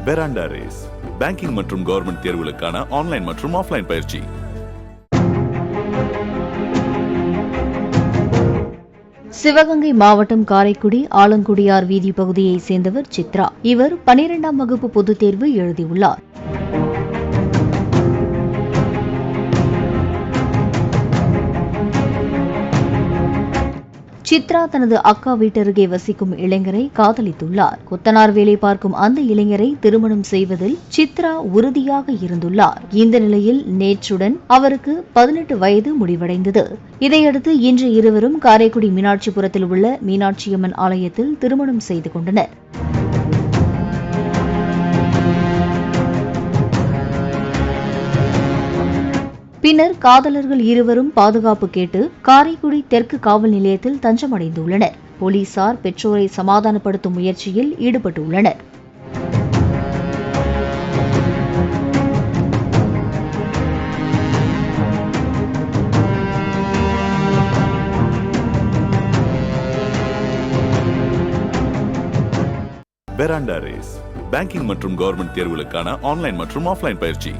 பெராண்டா race banking மற்றும் government தேர்வுகளுக்கான online மற்றும் ஆஃப்லைன் பயிற்சி. சிவகங்கை மாவட்டம் காரைக்குடி ஆலங்குடியார் வீதி பகுதியைச் சேர்ந்தவர் சித்ரா. இவர் 12ஆம் வகுப்பு பொதுத் தேர்வு எழுதியுள்ளார். சித்ரா தனது அக்கா வீட்டருகே வசிக்கும் இளைஞரை காதலித்துள்ளார். கொத்தனார் வேலை பார்க்கும் அந்த இளைஞரை திருமணம் செய்வதில் சித்ரா உறுதியாக இருந்துள்ளார். இந்த நிலையில் நேற்றுடன் அவருக்கு 18 வயது முடிவடைந்தது. இதையடுத்து இன்று இருவரும் காரைக்குடி மீனாட்சிபுரத்தில் உள்ள மீனாட்சியம்மன் ஆலயத்தில் திருமணம் செய்து கொண்டனர். பின்னர் காதலர்கள் இருவரும் பாதுகாப்பு கேட்டு காரைக்குடி தெற்கு காவல் நிலையத்தில் தஞ்சமடைந்துள்ளனர். போலீசார் பெற்றோரை சமாதானப்படுத்தும் முயற்சியில் ஈடுபட்டுள்ளனர். பெராண்டா ரேஸ் பேங்கிங் மற்றும் கவர்மெண்ட் தேர்வுகளுக்கான ஆன்லைன் மற்றும் ஆஃப்லைன் பயிற்சி.